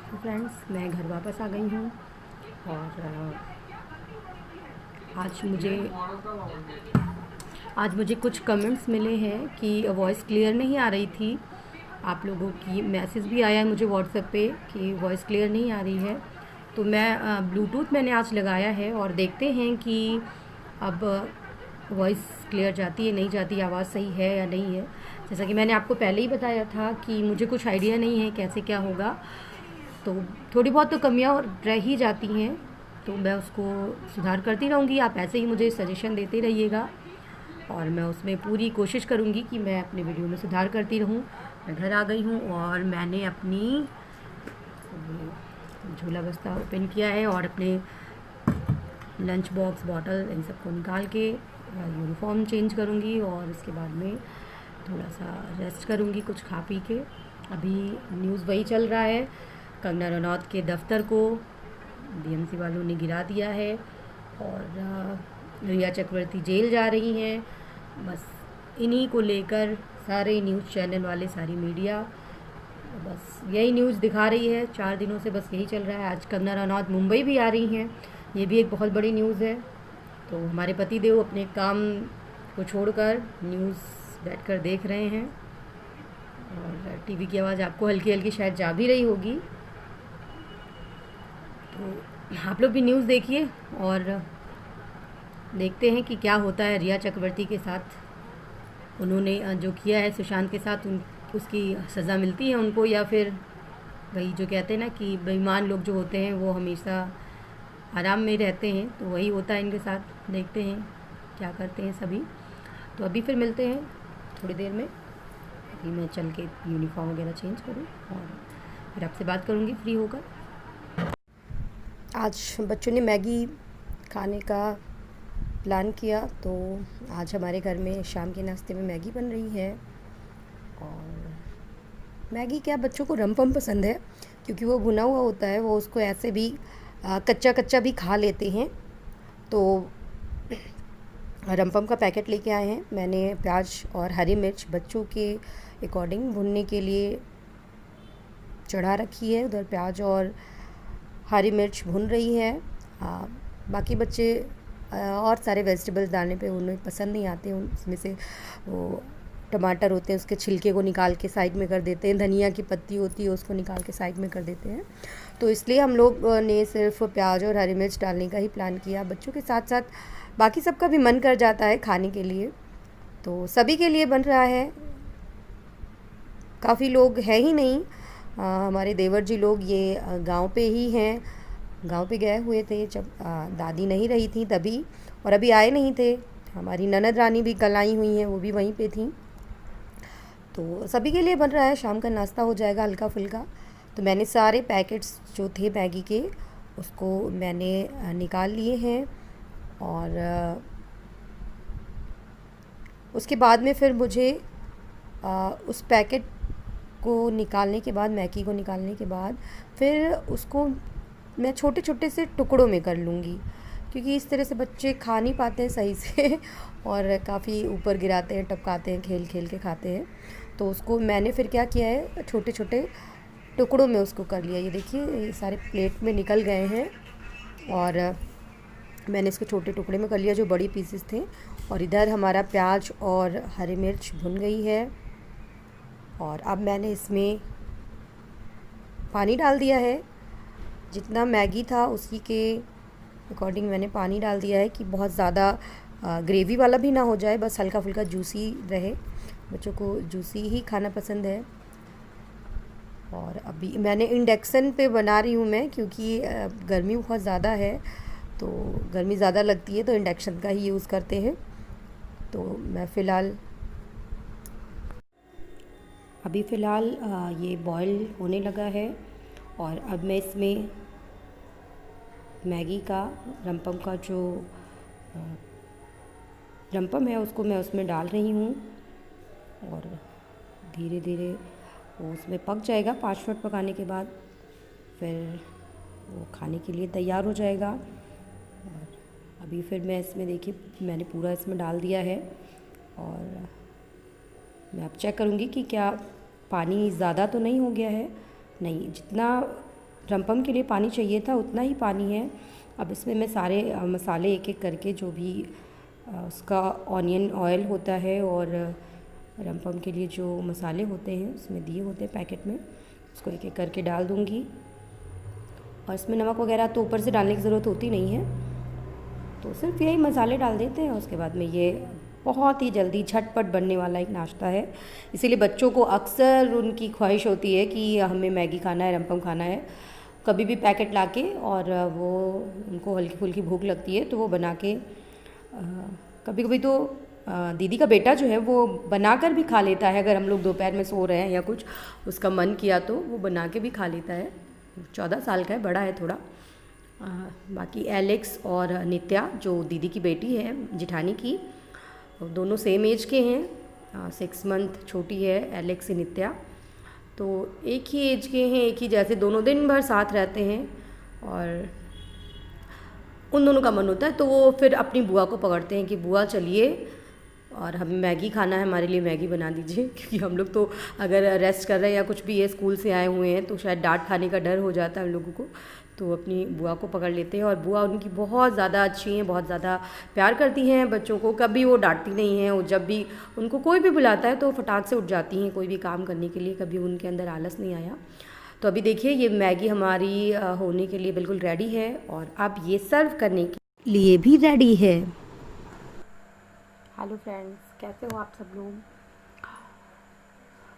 Friends, मैं घर वापस आ गई हूँ और आज मुझे कुछ कमेंट्स मिले हैं कि वॉइस क्लियर नहीं आ रही थी। आप लोगों की मैसेज भी आया है मुझे व्हाट्सएप पे कि वॉइस क्लियर नहीं आ रही है। तो मैं ब्लूटूथ मैंने आज लगाया है और देखते हैं कि अब वॉइस क्लियर जाती है नहीं जाती, आवाज़ सही है या नहीं है। जैसा कि मैंने आपको पहले ही बताया था कि मुझे कुछ आइडिया नहीं है कैसे क्या होगा, तो थोड़ी बहुत तो कमियाँ रह ही जाती हैं, तो मैं उसको सुधार करती रहूँगी। आप ऐसे ही मुझे सजेशन देते रहिएगा और मैं उसमें पूरी कोशिश करूँगी कि मैं अपने वीडियो में सुधार करती रहूँ। मैं घर आ गई हूँ और मैंने अपनी झोला बस्ता ओपन किया है और अपने लंच बॉक्स बॉटल इन सबको निकाल के यूनिफॉर्म चेंज करूँगी और उसके बाद में थोड़ा सा रेस्ट करूँगी कुछ खा पी के। अभी न्यूज़ वही चल रहा है, कंगना रनौत के दफ्तर को बीएमसी वालों ने गिरा दिया है और रिया चक्रवर्ती जेल जा रही हैं। बस इन्हीं को लेकर सारे न्यूज़ चैनल वाले, सारी मीडिया बस यही न्यूज़ दिखा रही है। 4 दिनों से बस यही चल रहा है। आज कंगना रनौत मुंबई भी आ रही हैं, ये भी एक बहुत बड़ी न्यूज़ है। तो हमारे पति देव अपने काम को छोड़कर न्यूज़ बैठकर देख रहे हैं और टीवी की आवाज़ आपको हल्की हल्की शायद जा भी रही होगी। तो आप लोग भी न्यूज़ देखिए और देखते हैं कि क्या होता है रिया चक्रवर्ती के साथ। उन्होंने जो किया है सुशांत के साथ, उसकी सज़ा मिलती है उनको, या फिर वही जो कहते हैं ना कि बेईमान लोग जो होते हैं वो हमेशा आराम में रहते हैं, तो वही होता है इनके साथ। देखते हैं क्या करते हैं सभी। तो अभी फिर मिलते हैं थोड़ी देर में। अभी मैं चल के यूनिफॉर्म वगैरह चेंज करूँ और फिर आपसे बात करूँगी फ्री होकर। आज बच्चों ने मैगी खाने का प्लान किया, तो आज हमारे घर में शाम के नाश्ते में मैगी बन रही है। और मैगी क्या, बच्चों को रमपम पसंद है क्योंकि वो भुना हुआ होता है, वो उसको ऐसे भी कच्चा कच्चा भी खा लेते हैं। तो रमपम का पैकेट लेके आए हैं। मैंने प्याज और हरी मिर्च बच्चों के अकॉर्डिंग भुनने के लिए चढ़ा रखी है। उधर प्याज और हरी मिर्च भुन रही है। बाकी बच्चे और सारे वेजिटेबल्स डालने पे उन्हें पसंद नहीं आते। उसमें से वो टमाटर होते हैं उसके छिलके को निकाल के साइड में कर देते हैं, धनिया की पत्ती होती है उसको निकाल के साइड में कर देते हैं। तो इसलिए हम लोग ने सिर्फ प्याज और हरी मिर्च डालने का ही प्लान किया। बच्चों के साथ साथ बाकी सबका भी मन कर जाता है खाने के लिए, तो सभी के लिए बन रहा है। काफ़ी लोग हैं ही नहीं, हमारे देवर जी लोग ये गांव पे ही हैं। गांव पे गए हुए थे जब दादी नहीं रही थी तभी, और अभी आए नहीं थे। हमारी ननद रानी भी कल आई हुई हैं, वो भी वहीं पे थी। तो सभी के लिए बन रहा है, शाम का नाश्ता हो जाएगा हल्का फुल्का। तो मैंने सारे पैकेट्स जो थे मैगी के उसको मैंने निकाल लिए हैं और उसके बाद में फिर मुझे उस पैकेट को निकालने के बाद, मैगी को निकालने के बाद फिर उसको मैं छोटे छोटे से टुकड़ों में कर लूँगी, क्योंकि इस तरह से बच्चे खा नहीं पाते हैं सही से और काफ़ी ऊपर गिराते हैं, टपकाते हैं, खेल खेल के खाते हैं। तो उसको मैंने फिर क्या किया है, छोटे छोटे टुकड़ों में उसको कर लिया। ये देखिए, ये सारे प्लेट में निकल गए हैं और मैंने इसको छोटे टुकड़े में कर लिया जो बड़ी पीसेस थे। और इधर हमारा प्याज और हरी मिर्च भुन गई है और अब मैंने इसमें पानी डाल दिया है। जितना मैगी था उसी के अकॉर्डिंग मैंने पानी डाल दिया है कि बहुत ज़्यादा ग्रेवी वाला भी ना हो जाए, बस हल्का फुल्का जूसी रहे। बच्चों को जूसी ही खाना पसंद है। और अभी मैंने इंडक्शन पे बना रही हूँ मैं, क्योंकि गर्मी बहुत ज़्यादा है, तो गर्मी ज़्यादा लगती है तो इंडक्शन का ही यूज़ करते हैं। तो मैं फ़िलहाल ये बॉईल होने लगा है और अब मैं इसमें मैगी का रमपम का जो रमपम है उसको मैं उसमें डाल रही हूँ और धीरे धीरे वो उसमें पक जाएगा। 5 मिनट पकाने के बाद फिर वो खाने के लिए तैयार हो जाएगा। और अभी फिर मैं इसमें, देखिए मैंने पूरा इसमें डाल दिया है और मैं अब चेक करूँगी कि क्या पानी ज़्यादा तो नहीं हो गया है। नहीं, जितना रमपम के लिए पानी चाहिए था उतना ही पानी है। अब इसमें मैं सारे मसाले एक एक करके जो भी उसका ऑनियन ऑयल होता है और रमपम के लिए जो मसाले होते हैं उसमें दिए होते हैं पैकेट में, उसको एक एक करके डाल दूँगी। और इसमें नमक वगैरह तो ऊपर से डालने की ज़रूरत होती नहीं है, तो सिर्फ यही मसाले डाल देते हैं। उसके बाद में ये बहुत ही जल्दी झटपट बनने वाला एक नाश्ता है। इसीलिए बच्चों को अक्सर उनकी ख्वाहिश होती है कि हमें मैगी खाना है, रमपम खाना है, कभी भी पैकेट लाके, और वो उनको हल्की फुल्की भूख लगती है तो वो बना के कभी कभी तो दीदी का बेटा जो है वो बनाकर भी खा लेता है। अगर हम लोग दोपहर में सो रहे हैं या कुछ उसका मन किया तो वो बना के भी खा लेता है। 14 साल का है, बड़ा है थोड़ा। बाकी एलेक्स और नित्या जो दीदी की बेटी है जिठानी की, दोनों सेम एज के हैं। 6 मंथ छोटी है एलेक्स से नित्या, तो एक ही एज के हैं, एक ही जैसे, दोनों दिन भर साथ रहते हैं। और उन दोनों का मन होता है तो वो फिर अपनी बुआ को पकड़ते हैं कि बुआ चलिए और हमें मैगी खाना है, हमारे लिए मैगी बना दीजिए। क्योंकि हम लोग तो अगर रेस्ट कर रहे हैं या कुछ भी है, स्कूल से आए हुए हैं, तो शायद डांट खाने का डर हो जाता है हम लोगों को, तो अपनी बुआ को पकड़ लेते हैं। और बुआ उनकी बहुत ज़्यादा अच्छी हैं, बहुत ज़्यादा प्यार करती हैं बच्चों को, कभी वो डांटती नहीं हैं। वो जब भी उनको कोई भी बुलाता है तो फटाक से उठ जाती हैं कोई भी काम करने के लिए, कभी उनके अंदर आलस नहीं आया। तो अभी देखिए ये मैगी हमारी होने के लिए बिल्कुल रेडी है और अब ये सर्व करने के लिए भी रेडी है। हेलो फ्रेंड्स, कैसे हो आप सब लोग।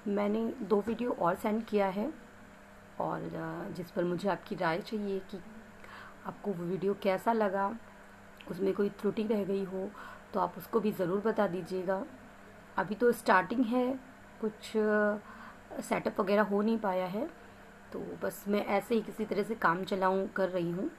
मैंने 2 वीडियो और सेंड किया है और जिस पर मुझे आपकी राय चाहिए कि आपको वो वीडियो कैसा लगा, उसमें कोई त्रुटि रह गई हो तो आप उसको भी ज़रूर बता दीजिएगा। अभी तो स्टार्टिंग है, कुछ सेटअप वगैरह हो नहीं पाया है, तो बस मैं ऐसे ही किसी तरह से काम चलाऊँ कर रही हूँ।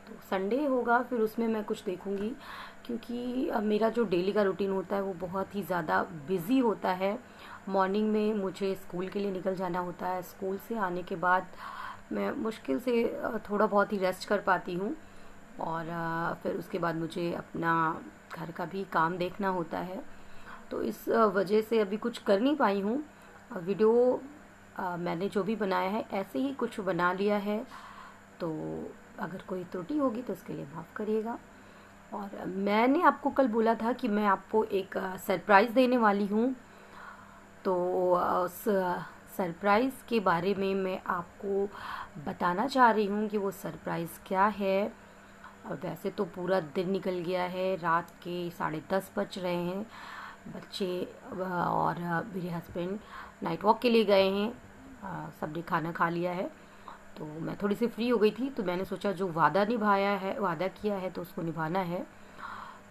तो संडे होगा फिर उसमें मैं कुछ देखूँगी, क्योंकि मेरा जो डेली का रूटीन होता है वो बहुत ही ज़्यादा बिज़ी होता है। मॉर्निंग में मुझे स्कूल के लिए निकल जाना होता है, स्कूल से आने के बाद मैं मुश्किल से थोड़ा बहुत ही रेस्ट कर पाती हूँ, और फिर उसके बाद मुझे अपना घर का भी काम देखना होता है। तो इस वजह से अभी कुछ कर नहीं पाई हूँ। वीडियो मैंने जो भी बनाया है ऐसे ही कुछ बना लिया है, तो अगर कोई त्रुटि होगी तो उसके लिए माफ़ करिएगा। और मैंने आपको कल बोला था कि मैं आपको एक सरप्राइज़ देने वाली हूँ, तो उस सरप्राइज़ के बारे में मैं आपको बताना चाह रही हूँ कि वो सरप्राइज़ क्या है। और वैसे तो पूरा दिन निकल गया है, रात के 10:30 बज रहे हैं, बच्चे और मेरे हस्बैंड नाइट वॉक के लिए गए हैं, सबने खाना खा लिया है। तो मैं थोड़ी सी फ्री हो गई थी, तो मैंने सोचा जो वादा किया है तो उसको निभाना है।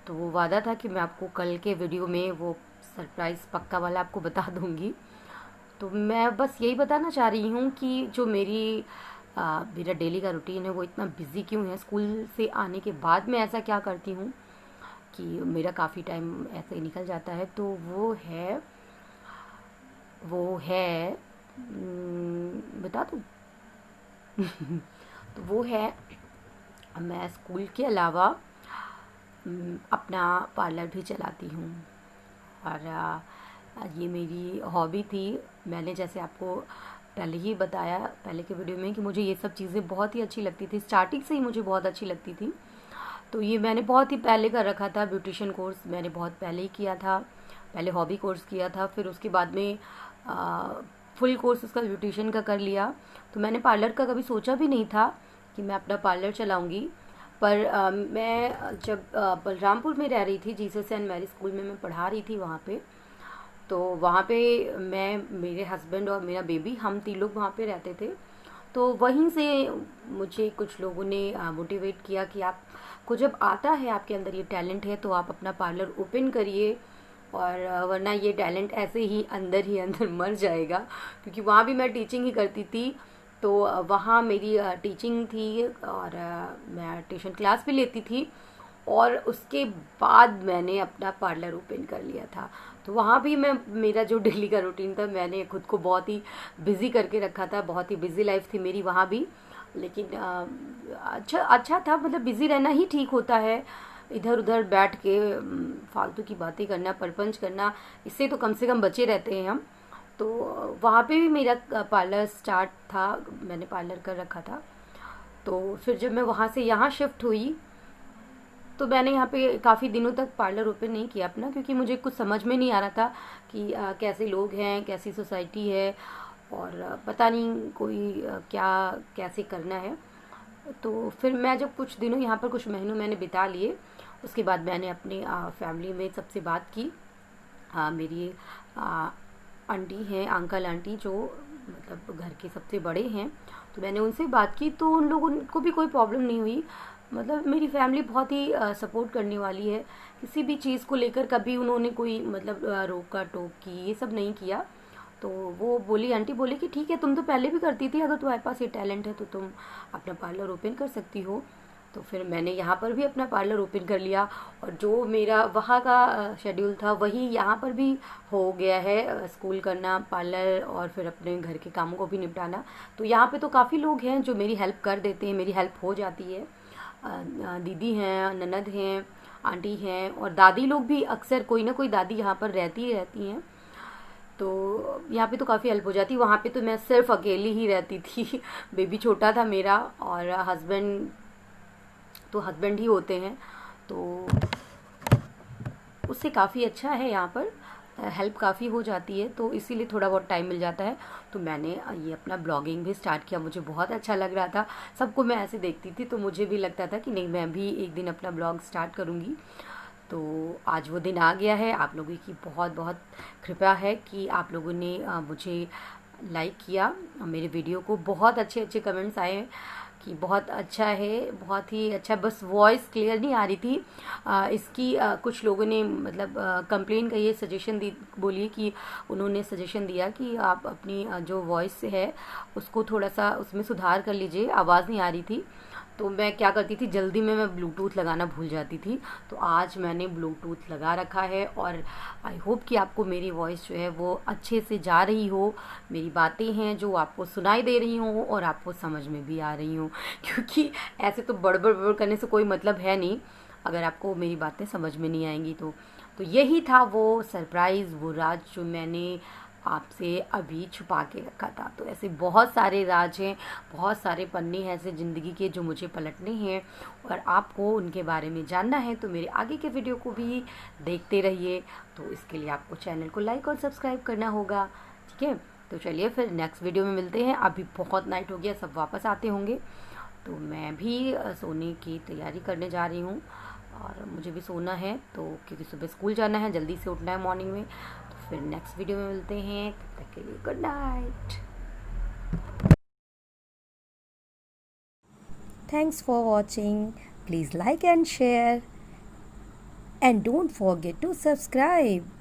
तो वो वादा था कि मैं आपको कल के वीडियो में वो सरप्राइज़ पक्का वाला आपको बता दूंगी। तो मैं बस यही बताना चाह रही हूँ कि जो मेरा डेली का रूटीन है वो इतना बिज़ी क्यों है। स्कूल से आने के बाद मैं ऐसा क्या करती हूँ कि मेरा काफ़ी टाइम ऐसे ही निकल जाता है। तो वो है बता दूँ तो वो है, मैं स्कूल के अलावा अपना पार्लर भी चलाती हूँ, और ये मेरी हॉबी थी। मैंने जैसे आपको पहले ही बताया पहले के वीडियो में कि मुझे ये सब चीज़ें बहुत ही अच्छी लगती थी, स्टार्टिंग से ही मुझे बहुत अच्छी लगती थी। तो ये मैंने बहुत ही पहले कर रखा था। ब्यूटिशियन कोर्स मैंने बहुत पहले ही किया था, पहले हॉबी कोर्स किया था, फिर उसके बाद में फुल कोर्स उसका ब्यूटिशियन का कर लिया। तो मैंने पार्लर का कभी सोचा भी नहीं था कि मैं अपना पार्लर चलाऊंगी। पर मैं जब बलरामपुर में रह रही थी, जीसस एंड मैरी स्कूल में मैं पढ़ा रही थी वहाँ पे, तो वहाँ पे मैं, मेरे हस्बैंड और मेरा बेबी, हम 3 लोग वहाँ पे रहते थे। तो वहीं से मुझे कुछ लोगों ने मोटिवेट किया कि आपको जब आता है, आपके अंदर ये टैलेंट है, तो आप अपना पार्लर ओपन करिए, और वरना ये टैलेंट ऐसे ही अंदर मर जाएगा। क्योंकि वहाँ भी मैं टीचिंग ही करती थी, तो वहाँ मेरी टीचिंग थी और मैं ट्यूशन क्लास भी लेती थी, और उसके बाद मैंने अपना पार्लर ओपन कर लिया था। तो वहाँ भी मेरा जो डेली का रूटीन था, मैंने खुद को बहुत ही बिज़ी करके रखा था, बहुत ही बिज़ी लाइफ थी मेरी वहाँ भी। लेकिन अच्छा था, मतलब बिज़ी रहना ही ठीक होता है। इधर उधर बैठ के फालतू की बातें करना, परपंच करना, इससे तो कम से कम बचे रहते हैं हम। तो वहाँ पे भी मेरा पार्लर स्टार्ट था, मैंने पार्लर कर रखा था। तो फिर जब मैं वहाँ से यहाँ शिफ्ट हुई तो मैंने यहाँ पे काफ़ी दिनों तक पार्लर ओपन नहीं किया अपना, क्योंकि मुझे कुछ समझ में नहीं आ रहा था कि कैसे लोग हैं, कैसी सोसाइटी है, और पता नहीं कोई क्या कैसे करना है। तो फिर मैं जब कुछ दिनों यहाँ पर कुछ महीनों मैंने बिता लिए, उसके बाद मैंने अपनी फैमिली में सबसे बात की। मेरी आंटी हैं, अंकल आंटी जो मतलब घर के सबसे बड़े हैं, तो मैंने उनसे बात की तो उन लोगों को भी कोई प्रॉब्लम नहीं हुई। मतलब मेरी फैमिली बहुत ही सपोर्ट करने वाली है, किसी भी चीज़ को लेकर कभी उन्होंने कोई मतलब रोका टोक की ये सब नहीं किया। तो वो बोली, आंटी बोली कि ठीक है, तुम तो पहले भी करती थी, अगर तुम्हारे पास ये टैलेंट है तो तुम अपना पार्लर ओपन कर सकती हो। तो फिर मैंने यहाँ पर भी अपना पार्लर ओपन कर लिया, और जो मेरा वहाँ का शेड्यूल था वही यहाँ पर भी हो गया है, स्कूल करना, पार्लर, और फिर अपने घर के कामों को भी निपटाना। तो यहाँ पे तो काफ़ी लोग हैं जो मेरी हेल्प कर देते हैं, मेरी हेल्प हो जाती है। दीदी हैं, ननद हैं, आंटी हैं, और दादी लोग भी अक्सर, कोई ना कोई दादी यहाँ पर रहती ही रहती हैं। तो यहाँ पे तो काफ़ी हेल्प हो जाती। वहाँ पे तो मैं सिर्फ अकेली ही रहती थी बेबी छोटा था मेरा, और हस्बैंड ही होते हैं, तो उससे काफ़ी अच्छा है, यहाँ पर हेल्प काफ़ी हो जाती है, तो इसीलिए थोड़ा बहुत टाइम मिल जाता है। तो मैंने ये अपना ब्लॉगिंग भी स्टार्ट किया, मुझे बहुत अच्छा लग रहा था। सबको मैं ऐसे देखती थी तो मुझे भी लगता था कि नहीं, मैं भी एक दिन अपना ब्लॉग स्टार्ट करूँगी। तो आज वो दिन आ गया है। आप लोगों की बहुत बहुत कृपया है कि आप लोगों ने मुझे लाइक किया, मेरे वीडियो को बहुत अच्छे अच्छे कमेंट्स आए कि बहुत अच्छा है, बहुत ही अच्छा। बस वॉइस क्लियर नहीं आ रही थी इसकी। कुछ लोगों ने मतलब कंप्लेन का ये सजेशन दी, बोलिए कि उन्होंने सजेशन दिया कि आप अपनी जो वॉइस है उसको थोड़ा सा उसमें सुधार कर लीजिए, आवाज़ नहीं आ रही थी। तो मैं क्या करती थी, जल्दी में मैं ब्लूटूथ लगाना भूल जाती थी। तो आज मैंने ब्लूटूथ लगा रखा है, और आई होप कि आपको मेरी वॉइस जो है वो अच्छे से जा रही हो, मेरी बातें हैं जो आपको सुनाई दे रही हों और आपको समझ में भी आ रही हों क्योंकि ऐसे तो बड़बड़ बड़बड़ करने से कोई मतलब है नहीं अगर आपको मेरी बातें समझ में नहीं आएंगी। तो यही था वो सरप्राइज़, वो राज जो मैंने आपसे अभी छुपा के रखा था। तो ऐसे बहुत सारे राज हैं, बहुत सारे पन्ने हैं ऐसे ज़िंदगी के जो मुझे पलटने हैं, और आपको उनके बारे में जानना है तो मेरे आगे के वीडियो को भी देखते रहिए। तो इसके लिए आपको चैनल को लाइक और सब्सक्राइब करना होगा, ठीक है। तो चलिए फिर नेक्स्ट वीडियो में मिलते हैं। अभी बहुत नाइट हो गया, सब वापस आते होंगे, तो मैं भी सोने की तैयारी करने जा रही हूँ, और मुझे भी सोना है तो, क्योंकि सुबह स्कूल जाना है, जल्दी से उठना है मॉर्निंग में। तो फिर नेक्स्ट वीडियो में मिलते हैं, तब तक के लिए good night. Thanks for watching. Please like and share. And don't forget to subscribe.